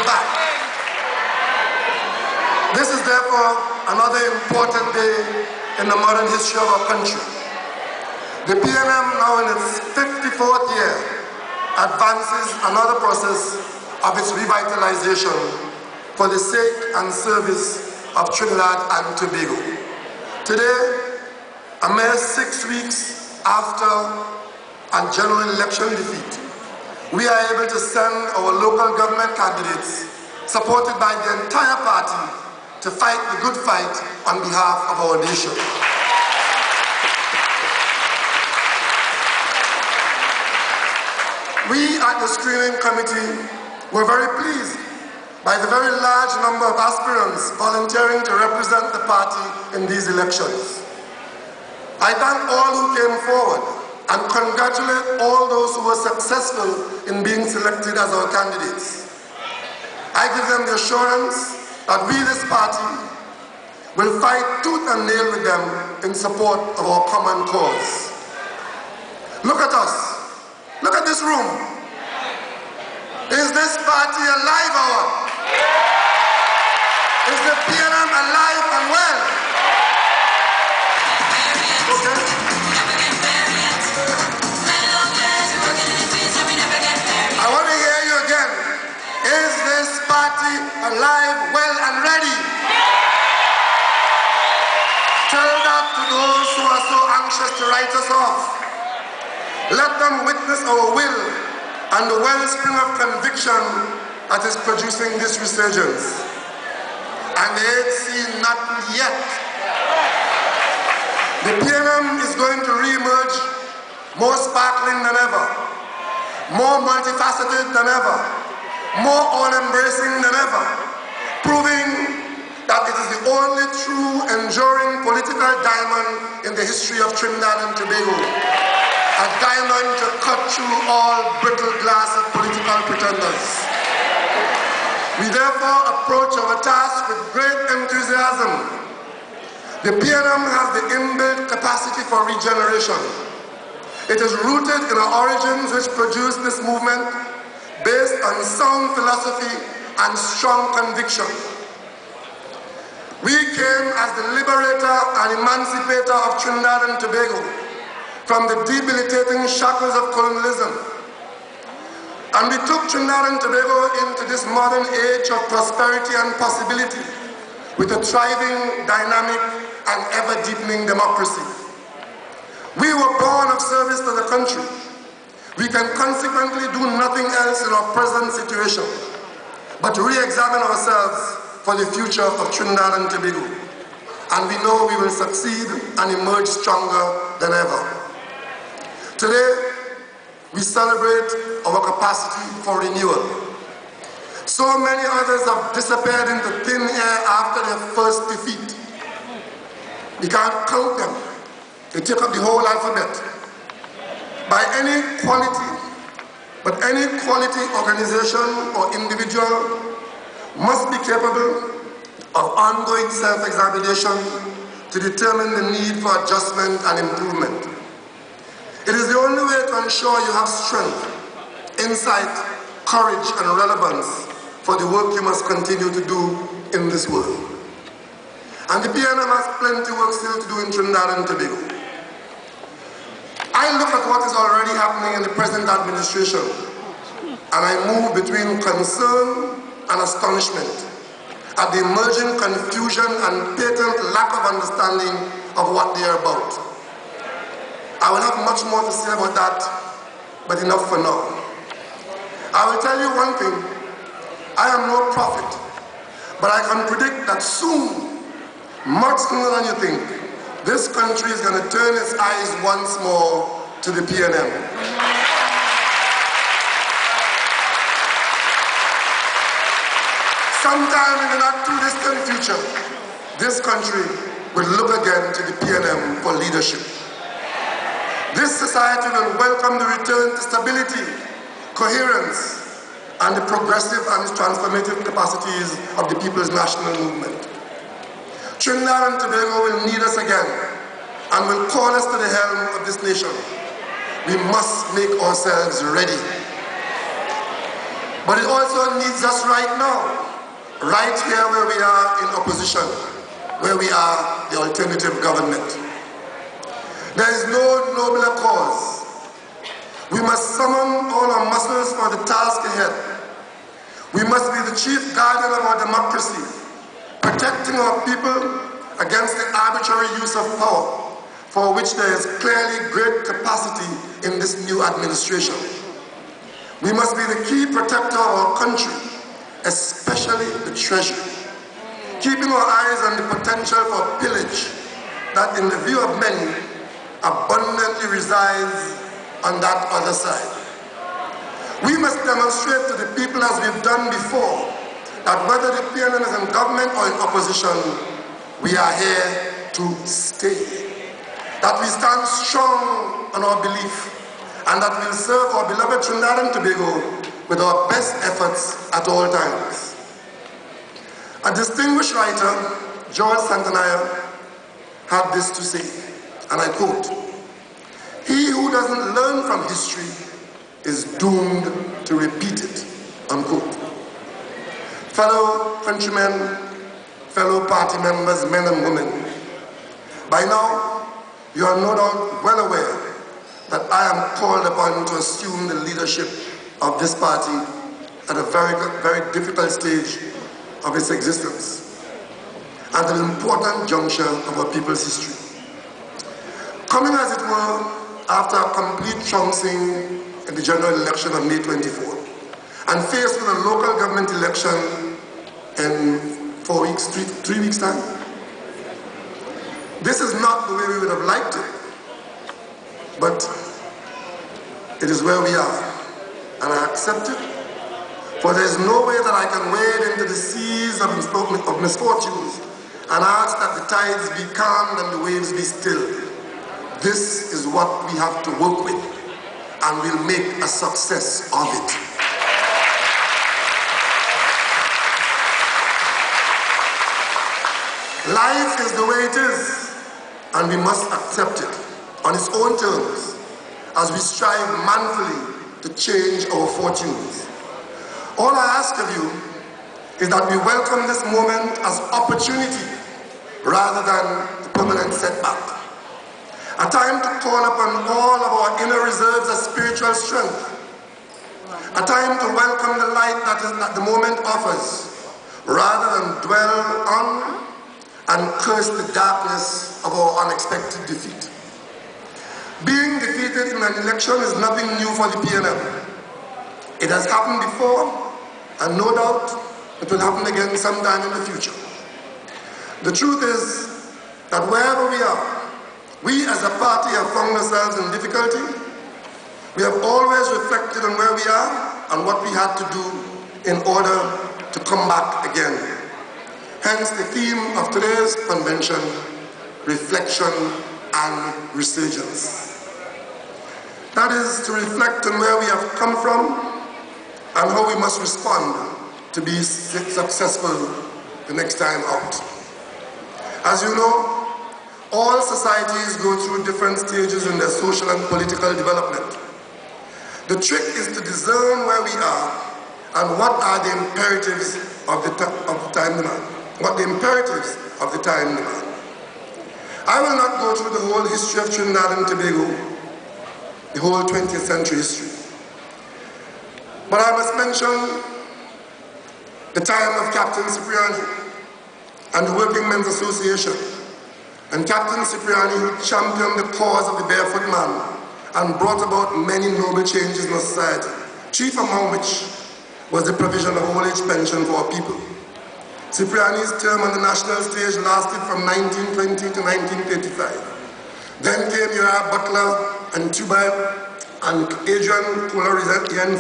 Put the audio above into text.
the back. This is therefore another important day in the modern history of our country. The PNM, now in its 54th year, advances another process of its revitalization for the sake and service of Trinidad and Tobago. Today, a mere 6 weeks after a general election defeat, we are able to send our local government candidates, supported by the entire party, to fight the good fight on behalf of our nation. We at the screening committee were very pleased by the very large number of aspirants volunteering to represent the party in these elections. I thank all who came forward and congratulate all those who were successful in being selected as our candidates. I give them the assurance that we, this party, will fight tooth and nail with them in support of our common cause. Look at us. Look at this room. Is this party alive or what? Is the PNM alive and well? Okay. I want to hear you again. Is this party alive, well, and ready? Tell that to those who are so anxious to write us off. Let them witness our will and the wellspring of conviction that is producing this resurgence. And they ain't seen nothing yet. The PNM is going to re-emerge more sparkling than ever, more multifaceted than ever, more all-embracing than ever, proving that it is the only true, enduring political diamond in the history of Trinidad and Tobago. A diamond to cut through all brittle glass of political pretenders. We therefore approach our task with great enthusiasm. The PNM has the inbuilt capacity for regeneration. It is rooted in our origins which produced this movement based on sound philosophy and strong conviction. We came as the liberator and emancipator of Trinidad and Tobago from the debilitating shackles of colonialism. And we took Trinidad and Tobago into this modern age of prosperity and possibility with a thriving, dynamic, and ever-deepening democracy. We were born of service to the country. We can consequently do nothing else in our present situation but to re-examine ourselves for the future of Trinidad and Tobago. And we know we will succeed and emerge stronger than ever. Today, we celebrate our capacity for renewal. So many others have disappeared into thin air after their first defeat. We can't count them. They take up the whole alphabet. By any quality, but any quality organization or individual must be capable of ongoing self-examination to determine the need for adjustment and improvement. It is the only way to ensure you have strength, insight, courage, and relevance for the work you must continue to do in this world. And the PNM has plenty of work still to do in Trinidad and Tobago. I look at what is already happening in the present administration, and I move between concern and astonishment at the emerging confusion and patent lack of understanding of what they are about. I will have much more to say about that, but enough for now. I will tell you one thing. I am no prophet, but I can predict that soon, much sooner than you think, this country is going to turn its eyes once more to the PNM. Sometime in the not too distant future, this country will look again to the PNM for leadership. This society will welcome the return to stability, coherence, and the progressive and transformative capacities of the People's National Movement. Trinidad and Tobago will need us again and will call us to the helm of this nation. We must make ourselves ready. But it also needs us right now, right here where we are in opposition, where we are the alternative government. There is no nobler cause. We must summon all our muscles for the task ahead. We must be the chief guardian of our democracy, protecting our people against the arbitrary use of power, for which there is clearly great capacity in this new administration. We must be the key protector of our country, especially the treasury, keeping our eyes on the potential for pillage that, in the view of many, abundantly resides on that other side. We must demonstrate to the people, as we've done before, that whether the PNM is in government or in opposition, we are here to stay. That we stand strong on our belief, and that we'll serve our beloved Trinidad and Tobago with our best efforts at all times. A distinguished writer, George Santanayo, had this to say, and I quote, "He who doesn't learn from history is doomed to repeat it," unquote. Fellow countrymen, fellow party members, men and women, by now you are no doubt well aware that I am called upon to assume the leadership of this party at a very difficult stage of its existence, at an important juncture of our people's history. Coming, as it were, after a complete trouncing in the general election of May 24, and faced with a local government election in 4 weeks, 3 weeks' time. This is not the way we would have liked it, but it is where we are, and I accept it, for there is no way that I can wade into the seas of misfortunes and ask that the tides be calmed and the waves be still. This is what we have to work with, and we'll make a success of it. Life is the way it is, and we must accept it on its own terms as we strive manfully to change our fortunes. All I ask of you is that we welcome this moment as opportunity rather than a permanent setback. A time to call upon all of our inner reserves of spiritual strength. A time to welcome the light that the moment offers, rather than dwell on and curse the darkness of our unexpected defeat. Being defeated in an election is nothing new for the PNM. It has happened before, and no doubt it will happen again sometime in the future. The truth is that wherever we are, we as a party have found ourselves in difficulty. We have always reflected on where we are and what we had to do in order to come back again. Hence the theme of today's convention, reflection and resurgence. That is to reflect on where we have come from and how we must respond to be successful the next time out. As you know, all societies go through different stages in their social and political development. The trick is to discern where we are and what are the imperatives of the time demand. What the imperatives of the time demand. I will not go through the whole history of Trinidad and Tobago, the whole 20th century history. But I must mention the time of Captain Cipriani and the Working Men's Association, and Captain Cipriani, who championed the cause of the barefoot man and brought about many noble changes in our society, chief among which was the provision of old age pension for our people. Cipriani's term on the national stage lasted from 1920 to 1935. Then came Uriah Butler and Tubai and Adrian Kohler